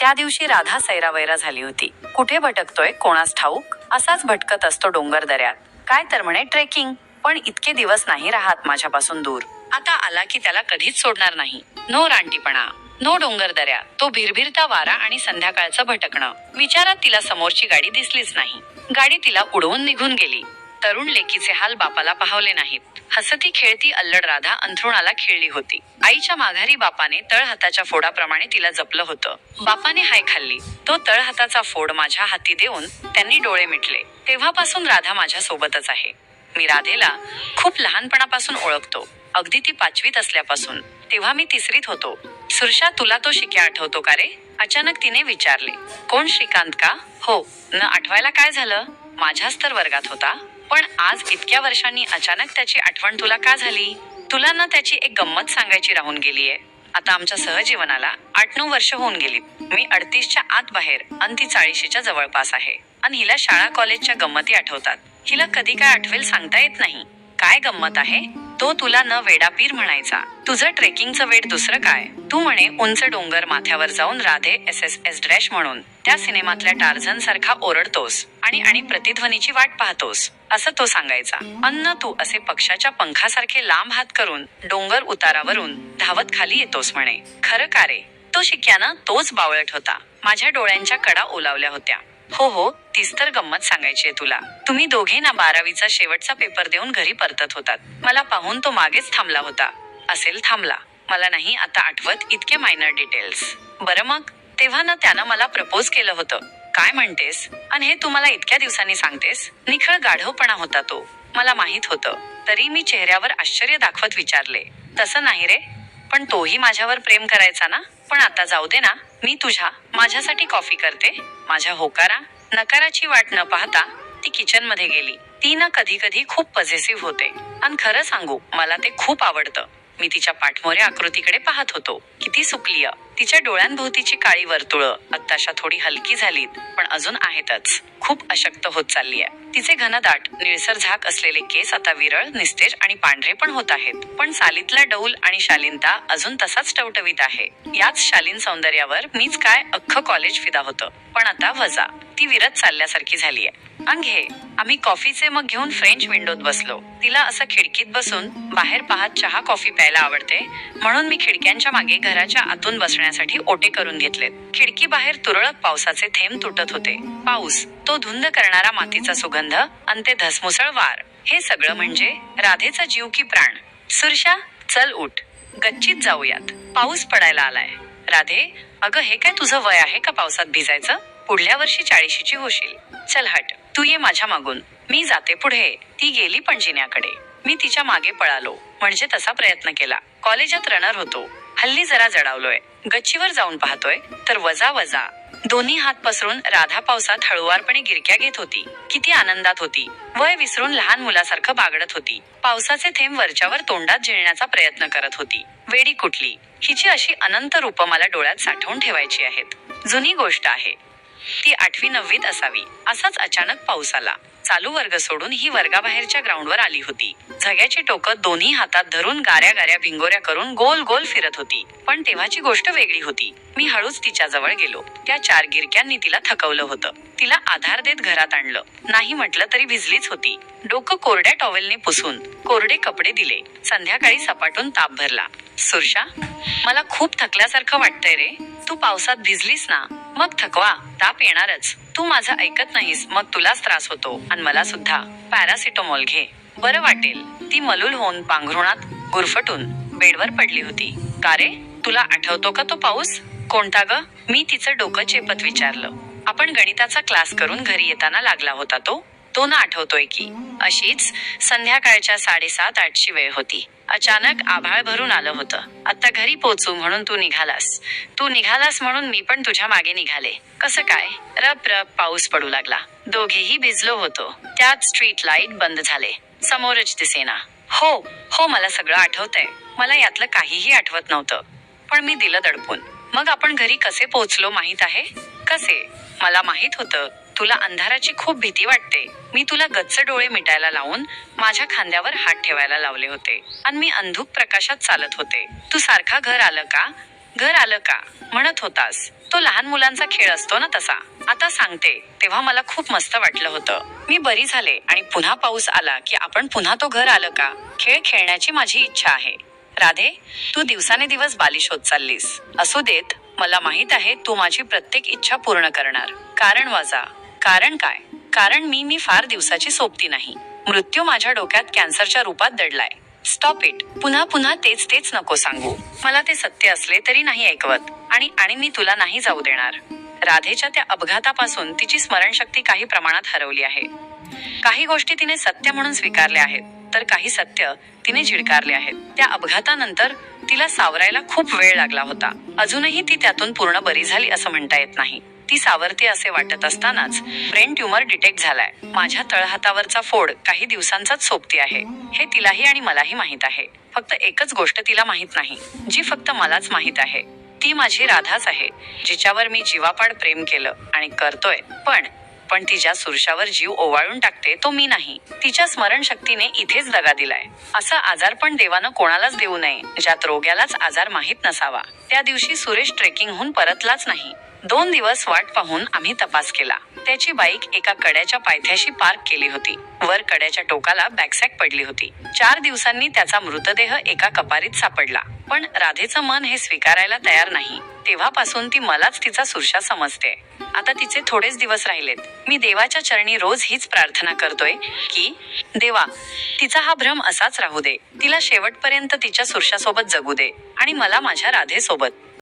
त्या दिवशी राधा सैरावैरा झाली होती. कुठे भटकतोय कोणास ठाऊक, असाच भटकत असतो डोंगर दऱ्यात. काय तर म्हणे ट्रेकिंग, पण इतके दिवस नाही राहत माझ्यापासून दूर. आता आला की त्याला कधीच सोडणार नाही. नो रानटीपणा, नो डोंगर दऱ्या, तो भिरभिरता वारा आणि संध्याकाळचं भटकणं. विचारात तिला समोरची गाडी दिसलीच नाही. गाडी तिला उडवून निघून गेली. तरुण लेकीचे हाल बापाला पाहवले नाहीत. हसती खेळती अल्लड राधा अंथरुणाला खिळली होती. आईच्या माघारी बापाने तळहाताच्या फोडाप्रमाणे तिला जपलं होतं. बापाने हाय खाल्ली. तो तळहाताचा फोड माझ्या हाती देऊन त्यांनी डोळे मिटले. तेव्हापासून राधा माझ्या सोबतच आहे. मी राधेला खूप लहानपणापासून ओळखतो, अगदी ती 5वीत असल्यापासून. तेव्हा मी 3रीत होतो. सुरशा, तुला तो शिक्या आठवतो का रे? अचानक तिने विचारले. कोण, श्रीकांत का? हो. न आठवायला काय झालं? माझ्याच तर वर्गात होता. पण आज इतक्या वर्षांनी अचानक त्याची आठवण तुला का झाली? तुला ना त्याची एक गंमत सांगायची राहून गेलीये. आता आमच्या सहजीवनाला 8-9 वर्ष होऊन गेली. मी 38च्या आत बाहेर आणि ती 40च्या जवळपास आहे. आणि हिला शाळा कॉलेजच्या गंमती आठवतात. हिला कधी काय आठवेल सांगता येत नाही. काय गंमत आहे? तो तुला न वेडापीर म्हणायचा. तुझं ट्रेकिंगचं वेड दुसरं काय? तू म्हणे उंच डोंगर माथ्यावर जाऊन राधे SSS- म्हणून त्या सिनेमातल्या टार्झन सारखा ओरडतोस आणि प्रतिध्वनीची वाट पाहतोस, असं तो सांगायचा. अन्न तू असे पक्षाच्या पंखासारखे लांब हात करून डोंगर उतारावरून धावत खाली येतोस म्हणे. खरं का रे? तो शिक्यानं तोच बावळट होता. माझ्या डोळ्यांच्या कडा ओलावल्या होत्या. हो, तीच तर गंमत सांगायची तुला. तुम्ही दोघे ना 12वीचा शेवटचा पेपर देऊन घरी परतत होतात. मला पाहून तो मागेच थांबला होता. असेल थांबला. मला नाही आता आठवत इतके मायनर डिटेल्स. बरं मग, तेव्हा ना त्यानं मला प्रपोज केलं होतं. काय म्हणतेस? आणि हे तू मला इतक्या दिवसांनी सांगतेस? निखळ गाढवपणा होता तो. मला माहित होतं. तरी मी चेहऱ्यावर आश्चर्य दाखवत विचारले. तसं नाही रे, पण तोही माझ्यावर प्रेम करायचा ना? पण आता जाऊ दे ना, मी माझ्यासाठी कॉफी करते. माझ्या होकारा नकाराची वाट न पाहता ती किचनमध्ये गेली. ती ना कधी खूप पॉझिटिव्ह होते. आणि खरं सांगू, मला ते खूप आवडतं. मी तिच्या पाठमोऱ्या आकृतीकडे पाहत होतो. किती सुकलीय. तिच्या डोळ्यांभोवतीची काळी वर्तुळं आत्ताशा थोडी हलकी झालीत, पण अजून आहेतच. खूप अशक्त होत चाललीय. तिचे घनदाट निळसर झाक असलेले केस आता विरळ, निस्तेज आणि पांढरे पण होत आहेत. पण सालीतला डौल आणि शालीनता अजून तसाच टवटवीत आहे. याच शालीन सौंदर्यावर मीच काय अख्खं कॉलेज फिदा होतं. पण आता वजा. ती विरत चालल्यासारखी झालीय. घे. आम्ही कॉफीचे मग घेऊन फ्रेंच विंडोत बसलो. तिला असं खिडकीत बसून बाहेर पाहत चहा कॉफी प्यायला आवडते, म्हणून मी खिडक्यांच्या मागे घराच्या आतून बसण्यासाठी ओटे करून घेतलेत. खिडकी बाहेर तुरळक पावसाचे थेंब तुटत होते. पाऊस, तो धुंद करणारा मातीचा सुगंध आणि ते धसमुसळ वार, हे सगळं म्हणजे राधेचा जीव की प्राण. सुरशा, चल उठ. गच्चीत जाऊयात. पाऊस पडायला आलाय. राधे, अगं हे काय तुझं वय आहे का पावसात भिजायचं? पुढल्या वर्षी 40ची होशील. चल हट, तू ये माझ्या मागून. मी जाते पुढे. ती गेली पण जिन्याकडे. मी तिच्या मागे पळालो. म्हणजे तसा प्रयत्न केला. कॉलेजात रनर होतो. हल्ली जरा जडावलोय. गच्चीवर जाऊन पाहतोय तर वजा. दोन्ही हात पसरून राधा पावसात हळुवारपणे गिरक्या घेत होती. किती आनंदात होती. वय विसरून लहान मुलासारखं बागडत होती. पावसाचे थेंब वरच्यावर तोंडात जिळण्याचा प्रयत्न करत होती. वेडी कुठली. हिची अशी अनंत रूपं मला डोळ्यात साठवून ठेवायची आहेत. जुनी गोष्ट आहे. ती 8वी-9वीत असावी. असाच अचानक पाऊस आला. चालू वर्ग सोडून ही वर्गाबाहेरच्या ग्राउंडवर आली होती. झग्याची टोकं दोन्ही हातात धरून गाऱ्या भिंगोऱ्या करून गोल फिरत होती. पण तेव्हाची गोष्ट वेगळी होती. मी हळूच तिच्या जवळ गेलो. त्या 4 गिरक्यांनी तिला थकवलं होतं. तिला आधार देत घरात आणलं. नाही म्हटलं तरी भिजलीच होती. डोकं कोरड्या टॉवेलने पुसून कोरडे कपडे दिले. संध्याकाळी सपाटून ताप भरला. सुरशा, मला खूप थकल्यासारखं वाटतंय रे. तू पावसात भिजलीस ना, मग थकवा, ताप येणारच. तू माझं ऐकत नाहीस, मग तुलाच त्रास होतो. आणि मला सुद्धा. पॅरासिटामॉल घे, बरं वाटेल. ती मलूल होऊन पांघरुणात गुरफटून बेडवर पडली होती. का रे, तुला आठवतो का तो पाऊस? कोणता ग? मी तिचं डोकं चेपत विचारलं. आपण गणिताचा क्लास करून घरी येताना लागला होता तो ना आठवतोय की? अशीच संध्याकाळच्या 7:30-8ची वेळ होती. अचानक आभाळ भरून आलं होतं. आता घरी पोचू म्हणून तू निघालास म्हणून मी पण तुझ्या मागे निघाले. कसं काय? रप पाऊस पडू लागला. दोघेही भिजलो होतो. त्यात स्ट्रीट लाईट बंद झाले. समोरच दिसेना. हो, मला सगळं आठवतंय. मला यातलं काहीही आठवत नव्हतं. पण मी दिलं दडपून. मग आपण घरी कसे पोहोचलो माहित आहे? कसे? मला माहित होतं तुला अंधाराची खूप भीती वाटते. मी तुला गच्च डोळे मिटायला लावून माझ्या खांद्यावर हात ठेवायला लावले होते. आणि मी अंधुक प्रकाशात चालत होते. तू सारखा घर आलं का? घर आलं का म्हणत होतास. तो लहान मुलांचा खेळ असतो ना तसा. आता सांगते तेव्हा मला खूप मस्त वाटलं होतं. मी बरी झाले आणि पुन्हा पाऊस आला की आपण पुन्हा तो घर आलं का खेळ खेळण्याची माझी इच्छा आहे. राधे, तू दिवसाने दिवस बालिश होत चाललीस. असू देत, मला माहित आहे तू माझी प्रत्येक इच्छा पूर्ण करणार. कारण वाजा. कारण काय? कारण मी फार दिवसाची सोबती नाही. मृत्यू माझ्या डोक्यात कॅन्सरच्या रूपात दडलाय. Stop it. पुन्हा पुन्हा तेच तेच नको सांगू. मला ते सत्य असले तरी नाही ऐकवत. आणि मी तुला नाही जाऊ देणार. राधेच्या त्या अपघातापासून तिची स्मरणशक्ती काही प्रमाणात हरवली आहे. काही गोष्टी तिने सत्य म्हणून स्वीकारल्या आहेत, तर काही सत्य तिने झिडकारले आहेत. त्या अपघातानंतर तिला सावरायला खूप वेळ लागला होता. अजूनही ती त्यातून पूर्ण बरी झाली असं म्हणता येत नाही. ती सावरते असे वाटत असतानाच ब्रेन ट्यूमर डिटेक्ट झालाय. माझ्या तळहातावरचा फोड काही दिवसांचाच सोबती आहे. हे तिलाही आणि मलाही माहित आहे. फक्त एकच गोष्ट तिला माहित नाही, जी फक्त मलाच माहित आहे. ती माझी राधाच आहे, जिच्यावर मी जीवापाड प्रेम केलं आणि करतोय. पण ती ज्या सुरशावर जीव ओवाळून टाकते तो मी नाही. तिच्या स्मरणशक्तीने इथेच दगा दिलाय. असा आजार पण देवानं कोणालाच देऊ नये, ज्यात रोग्यालाच आजार माहीत नसावा. त्या दिवशी सुरेश ट्रेकिंगहून परतलाच नाही. 2 दिवस वाट पाहून आम्ही तपास केला. त्याची बाईक एका कड्याच्या पायथ्याशी पार्क केली होती. वर कड्याच्या टोकाला बॅकसॅक पडली होती. 4 दिवसांनी त्याचा मृतदेह एका कपारीत सापडला. पण राधेचं मन हे स्वीकारायला तयार नाही. तेव्हापासून ती मलाच तिचा सुरशा समजते. आता तिचे थोडेच दिवस राहिलेत. मी देवाच्या चरणी रोज हीच प्रार्थना करतोय की देवा, तिचा हा भ्रम असाच राहू दे. तिला शेवटपर्यंत तिच्या सुरशासोबत जगू दे आणि मला माझ्या राधेसोबत.